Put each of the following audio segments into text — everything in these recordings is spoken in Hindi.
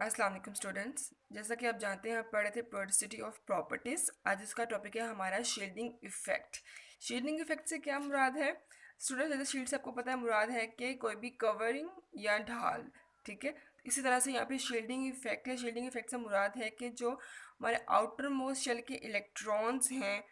अस्सलाम वालेकुम स्टूडेंट्स। जैसा कि आप जानते हैं आप पढ़े थे पेरियोडिसिटी ऑफ प्रॉपर्टीज़। आज इसका टॉपिक है हमारा शील्डिंग इफेक्ट। शील्डिंग इफेक्ट से क्या मुराद है स्टूडेंट? जैसे शील्ड से आपको पता है मुराद है कि कोई भी कवरिंग या ढाल, ठीक है। इसी तरह से यहाँ पे शील्डिंग इफेक्ट है। शील्डिंग इफेक्ट से मुराद है कि जो हमारे आउटर मोस्ट शेल के इलेक्ट्रॉन्स हैं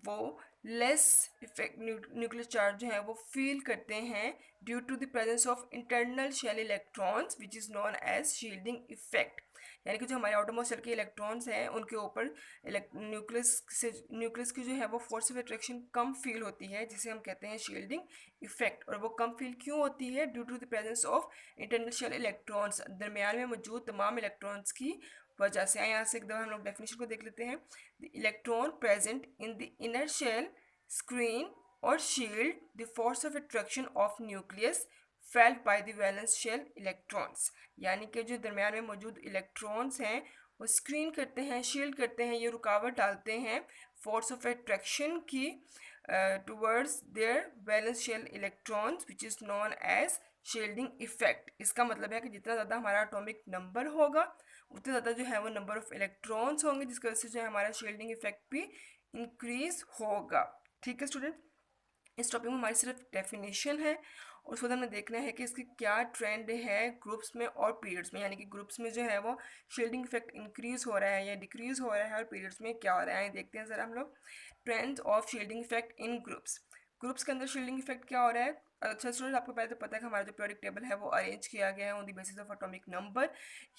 वो लेस इफेक्ट न्यूक्लियर चार्ज जो है वो फील करते हैं due to the presence of internal shell electrons which is known as shielding effect. यानी कि जो हमारे आउटरमोस्ट शेल के इलेक्ट्रॉन्स हैं उनके ऊपर न्यूक्लियस की जो है वो force of attraction come feel होती है, जिसे हम कहते हैं शील्डिंग इफेक्ट। और वो कम फील क्यों होती है? Due to the presence of internal shell electrons, दरमियान में मौजूद तमाम इलेक्ट्रॉन्स की वजह से। यहाँ से एक दफ़ा हम लोग डेफिनेशन को देख लेते हैं। The electron present in the inner shell screen or shield the force of attraction of nucleus felt by the valence shell electrons। यानी कि जो दरमियान में मौजूद इलेक्ट्रॉन्स हैं वो स्क्रीन करते हैं, शील्ड करते हैं, ये रुकावट डालते हैं फोर्स ऑफ अट्रैक्शन की towards their valence shell electrons which is known as shielding effect. इसका मतलब है कि जितना ज़्यादा हमारा एटॉमिक नंबर होगा उतना ज़्यादा जो है वो नंबर ऑफ इलेक्ट्रॉन्स होंगे, जिसकी वजह से जो है हमारा शील्डिंग इफेक्ट भी इंक्रीज होगा। ठीक है स्टूडेंट, इस टॉपिक में हमारी सिर्फ डेफिनेशन है और उसके बाद हमें देखना है कि इसकी क्या ट्रेंड है ग्रुप्स में और पीरियड्स में। यानी कि ग्रुप्स में जो है वो शील्डिंग इफेक्ट इंक्रीज हो रहा है या डिक्रीज हो रहा है, और पीरियड्स में क्या हो रहा है देखते हैं ज़रा हम लोग। Trends of shielding effect in groups. Groups के अंदर शील्डिंग इफेक्ट क्या हो रहा है? अच्छा स्टूडेंट, आपको पहले तो पता है कि हमारा जो पीरियोडिक टेबल है वो अरेंज किया गया है on the basis of atomic number.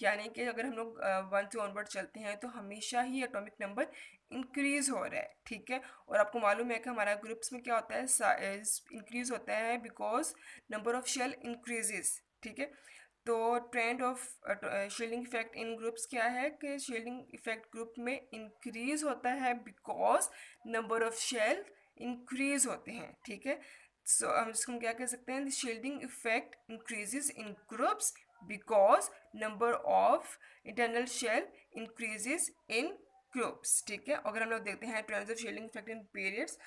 यानी कि अगर हम लोग 1 से ऑनवर्ड चलते हैं तो हमेशा ही एटॉमिक नंबर इंक्रीज हो रहा है, ठीक है। और आपको मालूम है कि हमारा ग्रुप्स में क्या होता है, साइज इंक्रीज होता है because number of shell increases, ठीक है। तो trend of shielding effect in groups क्या है कि शील्डिंग इफेक्ट ग्रुप में इंक्रीज होता है because number of shell increase होते हैं, ठीक है। सो हम इसको कह सकते हैं, shielding effect increases in groups because number of internal shell increases in groups, ठीक है। अगर हम लोग देखते हैं trends of shielding effect in periods,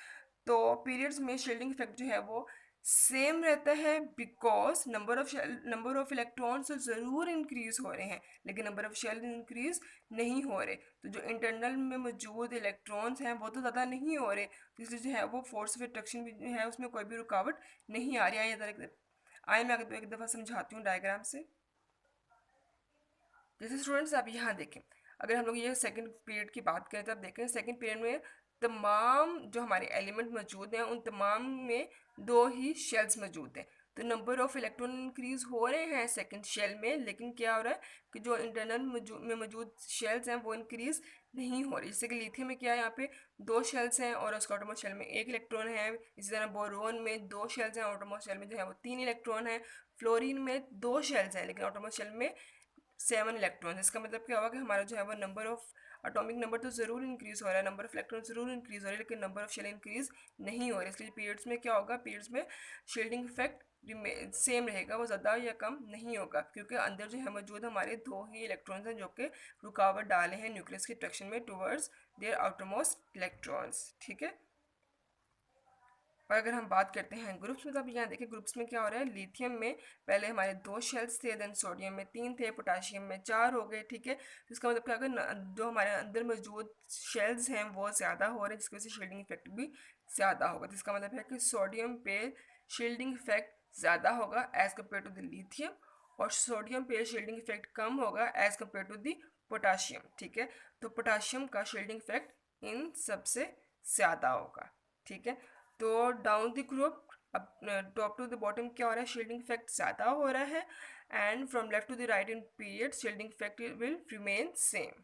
तो पीरियड्स में शील्डिंग इफेक्ट जो है वो सेम रहता है बिकॉज नंबर ऑफ इलेक्ट्रॉन्स ज़रूर इंक्रीज हो रहे हैं लेकिन नंबर ऑफ शेल इंक्रीज नहीं हो रहे। तो जो इंटरनल में मौजूद इलेक्ट्रॉन्स हैं वो तो ज़्यादा नहीं हो रहे, तो इसलिए जो है वो फोर्स ऑफ अट्रैक्शन भी जो है उसमें कोई भी रुकावट नहीं आ रही है। आइए मैं एक दफ़ा समझाती हूँ डायग्राम से। जैसे स्टूडेंट्स आप यहाँ देखें, अगर हम लोग ये सेकंड पीरियड की बात करें तो आप देखें सेकंड पीरियड में तमाम जो हमारे एलिमेंट मौजूद हैं उन तमाम में दो ही शेल्स मौजूद हैं। तो नंबर ऑफ इलेक्ट्रॉन इंक्रीज हो रहे हैं सेकंड शेल में, लेकिन क्या हो रहा है कि जो इंटरनल में मौजूद शेल्स हैं वो इंक्रीज नहीं हो रही। जैसे कि लिथियम में क्या है, यहाँ पे दो शेल्स हैं और उसका आटोमोस्ट शेल में एक इलेक्ट्रॉन है। इसी तरह बोरोन में दो शेल्स हैं, आटोमोस्ट शेल में जो है वो 3 इलेक्ट्रॉन है। फ्लोरीन में दो शेल्स हैं लेकिन आटोमोस्ट शेल में 7 इलेक्ट्रॉन। इसका मतलब क्या होगा कि हमारा जो है वो नंबर ऑफ एटॉमिक नंबर तो ज़रूर इंक्रीज हो रहा है, नंबर ऑफ इलेक्ट्रॉन ज़रूर इंक्रीज हो रहा है, लेकिन नंबर ऑफ शेल इंक्रीज नहीं हो रहा है। इसलिए पीरियड्स में क्या होगा, पीरियड्स में शील्डिंग इफेक्ट सेम रहेगा, वो ज़्यादा या कम नहीं होगा, क्योंकि अंदर जो है मौजूद हमारे दो ही इलेक्ट्रॉन्स हैं जो कि रुकावट डाले हैं न्यूक्लियस की अट्रैक्शन में टूवर्ड्स देयर आउटरमोस्ट इलेक्ट्रॉन्स, ठीक है। और अगर हम बात करते हैं ग्रुप्स में, तो आप यहाँ देखिए ग्रुप्स में क्या हो रहा है। लिथियम में पहले हमारे 2 शेल्स थे, देन सोडियम में 3 थे, पोटाशियम में 4 हो गए, ठीक है। तो इसका मतलब क्या होगा, जो हमारे अंदर मौजूद शेल्स हैं वो ज़्यादा हो रहे हैं, जिसकी वजह से शील्डिंग इफेक्ट भी ज़्यादा होगा। तो इसका मतलब है कि सोडियम पे शील्डिंग इफेक्ट ज़्यादा होगा as compare to the lithium, और सोडियम पे शील्डिंग इफेक्ट कम होगा as compare to the potassium, ठीक है। तो पोटाशियम का शील्डिंग इफेक्ट इन सबसे ज़्यादा होगा, ठीक है। तो डाउन द ग्रुप अब टॉप टू द बॉटम क्या हो रहा है, शील्डिंग इफेक्ट ज़्यादा हो रहा है, and from left to the right in period shielding effect will remain same.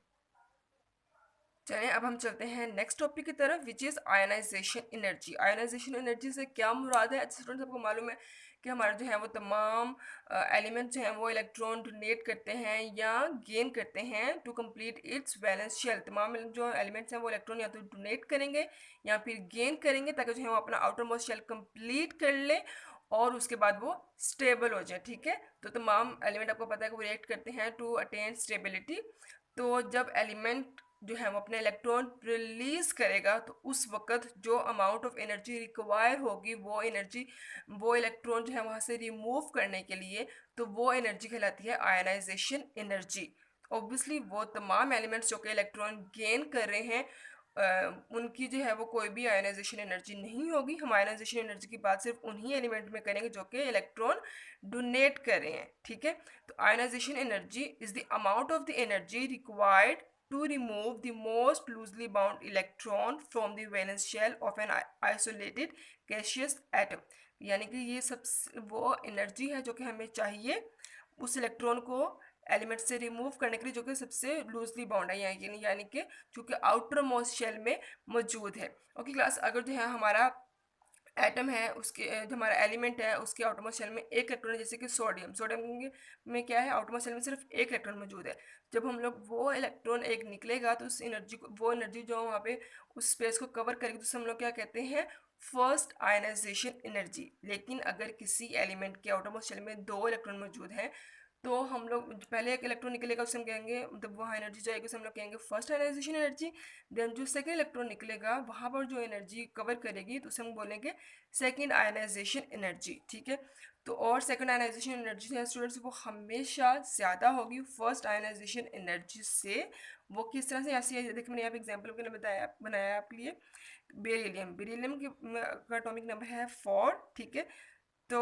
चलिए अब हम चलते हैं नेक्स्ट टॉपिक की तरफ, which is ionisation energy. Ionisation energy से क्या मुराद है? स्टूडेंट्स आपको मालूम है कि हमारे जो है वो तमाम एलिमेंट जो हैं वो इलेक्ट्रॉन डोनेट करते हैं या गेन करते हैं to complete its valence shell. तमाम जो एलिमेंट्स हैं वो इलेक्ट्रॉन या तो डोनेट करेंगे या फिर गेन करेंगे ताकि जो है वो अपना आउटर मोस्ट शेल कंप्लीट कर ले और उसके बाद वो स्टेबल हो जाए, ठीक है। तो तमाम एलिमेंट आपको पता है कि वो रिएक्ट करते हैं टू अटेन स्टेबिलिटी। तो जब एलिमेंट जो है वो अपने इलेक्ट्रॉन रिलीज करेगा तो उस वक्त जो अमाउंट ऑफ एनर्जी रिक्वायर होगी वो एनर्जी, वो इलेक्ट्रॉन जो है वहाँ से रिमूव करने के लिए, तो वो एनर्जी कहलाती है आयनाइजेशन एनर्जी। ऑब्वियसली वो तमाम एलिमेंट्स जो कि इलेक्ट्रॉन गेन कर रहे हैं उनकी जो है वो कोई भी आयनाइजेशन एनर्जी नहीं होगी। हम आयनाइजेशन एनर्जी की बात सिर्फ उन्हीं एलिमेंट में करेंगे जो कि इलेक्ट्रॉन डोनेट कर रहे हैं, ठीक है। तो ionization energy is the amount of the energy required to remove the most loosely bound electron from the valence shell of an isolated gaseous atom। यानी कि ये सब वो एनर्जी है जो कि हमें चाहिए उस इलेक्ट्रॉन को एलिमेंट से रिमूव करने के लिए जो कि सबसे लूजली बाउंड है, यानी कि जो कि आउटर मोस्ट शेल में मौजूद है। ओके क्लास, अगर जो है हमारा एटम है उसके जो हमारा एलिमेंट है उसके आउटरमोस्ट शेल में एक इलेक्ट्रॉन है, जैसे कि सोडियम में क्या है, आउटरमोस्ट शेल में सिर्फ एक इलेक्ट्रॉन मौजूद है। जब हम लोग वो इलेक्ट्रॉन एक निकलेगा तो उस एनर्जी को, वो एनर्जी जो वहाँ पे उस स्पेस को कवर करेगी, तो उसे हम लोग क्या कहते हैं, फर्स्ट आयनाइजेशन एनर्जी। लेकिन अगर किसी एलिमेंट के आउटरमोस्ट शेल में दो इलेक्ट्रॉन मौजूद हैं तो हम लोग पहले एक इलेक्ट्रॉन निकलेगा उसे हम कहेंगे, मतलब वहाँ एनर्जी जाएगी उसे हम लोग कहेंगे फर्स्ट आयनाइजेशन एनर्जी। देन जो सेकेंड इलेक्ट्रॉन निकलेगा वहाँ पर जो एनर्जी कवर करेगी तो उसे हम बोलेंगे सेकेंड आयनाइजेशन एनर्जी, ठीक है। तो और सेकेंड आयनाइजेशन एनर्जी है स्टूडेंट्स वो हमेशा ज़्यादा होगी फर्स्ट आयनाइजेशन एनर्जी से। वो किस तरह से, ऐसे देखिए मैंने यहाँ पे एग्जाम्पल के लिए बनाया आपके लिए बेरिलियम का एटॉमिक नंबर है 4, ठीक है। तो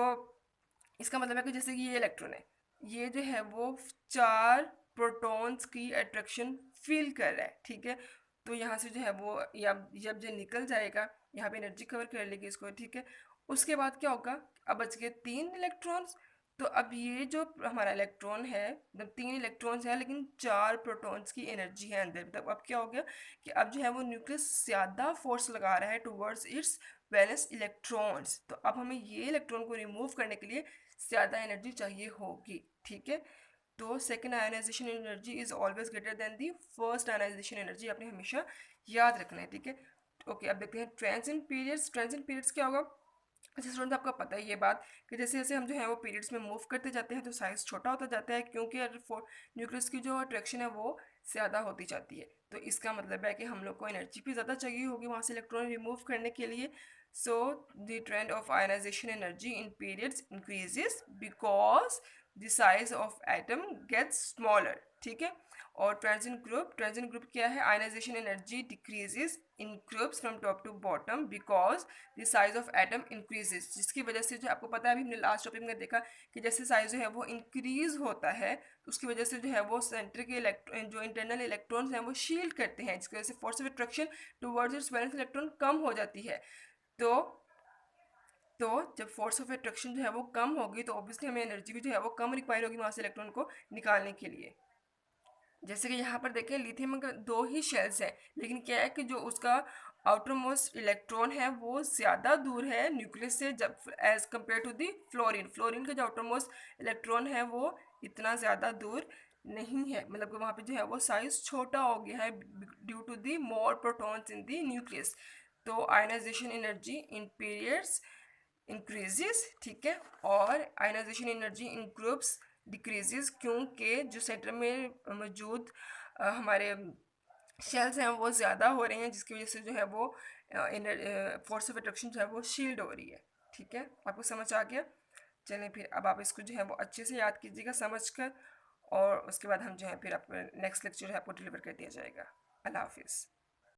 इसका मतलब है कि जैसे कि ये इलेक्ट्रॉन है, ये जो है वो 4 प्रोटॉन्स की अट्रैक्शन फील कर रहा है, ठीक है। तो यहाँ से जो है वो जब जो निकल जाएगा यहाँ पे एनर्जी कवर कर लेगी इसको, ठीक है। उसके बाद क्या होगा, अब बच गए 3 इलेक्ट्रॉन्स। तो अब ये जो हमारा इलेक्ट्रॉन है, मतलब 3 इलेक्ट्रॉन्स है लेकिन 4 प्रोटॉन्स की एनर्जी है अंदर। मतलब अब क्या हो गया कि अब जो है वो न्यूक्लियस ज़्यादा फोर्स लगा रहा है टुवर्ड्स इट्स वैलेंस इलेक्ट्रॉन्स। तो अब हमें ये इलेक्ट्रॉन को रिमूव करने के लिए ज़्यादा एनर्जी चाहिए होगी, ठीक है। तो second ionisation energy is always greater than the first ionisation energy, आपने हमेशा याद रखना है, ठीक है। ओके, अब देखते हैं ट्रांजिएंट पीरियड्स। ट्रांजिएंट पीरियड्स क्या होगा, अच्छा स्टूडेंट आपको पता है ये बात कि जैसे जैसे हम जो है वो पीरियड्स में मूव करते जाते हैं तो साइज छोटा होता जाता है, क्योंकि न्यूक्लियस की जो अट्रैक्शन है वो ज़्यादा होती जाती है। तो इसका मतलब है कि हम लोग को एनर्जी भी ज़्यादा चाहिए होगी वहाँ से इलेक्ट्रॉन रिमूव करने के लिए। So the trend of ionization energy in periods increases because the size of atom gets smaller, ठीक है। और ट्रांजिएंट ग्रुप क्या है, ionization energy decreases in groups from top to bottom because the size of atom increases, जिसकी वजह से जो आपको पता है अभी हमने लास्ट टॉपिक में देखा कि जैसे साइज जो है वो इंक्रीज होता है तो उसकी वजह से जो है वो सेंटर के इलेक्ट्रॉन जो इंटरनल इलेक्ट्रॉन्स हैं वो शील्ड करते हैं, जिसकी वजह से force of attraction towards its valence electron कम हो जाती है। तो तो जब फोर्स ऑफ अट्रैक्शन जो है वो कम होगी तो ऑब्वियसली हमें एनर्जी भी जो है वो कम रिक्वायर होगी वहाँ से इलेक्ट्रॉन को निकालने के लिए। जैसे कि यहाँ पर देखें लिथियम का 2 ही शेल्स है, लेकिन क्या है कि जो उसका आउटर मोस्ट इलेक्ट्रॉन है वो ज़्यादा दूर है न्यूक्लियस से, जब as compare to the fluorine का जो आउटर मोस्ट इलेक्ट्रॉन है वो इतना ज़्यादा दूर नहीं है, मतलब कि वहाँ पे जो है वो साइज छोटा हो गया है due to the more protons in the nucleus. तो ionization energy in periods increases, ठीक है। और ionization energy in groups decreases, क्योंकि जो सेंटर में मौजूद हमारे शेल्स हैं वो ज़्यादा हो रहे हैं, जिसकी वजह से जो है वो फोर्स ऑफ अट्रैक्शन जो है वो शील्ड हो रही है, ठीक है। आपको समझ आ गया। चलें फिर अब आप इसको जो है वो अच्छे से याद कीजिएगा समझ कर, और उसके बाद हम जो है फिर आप नेक्स्ट लेक्चर है आपको डिलीवर कर दिया जाएगा। अल्लाह हाफिज़।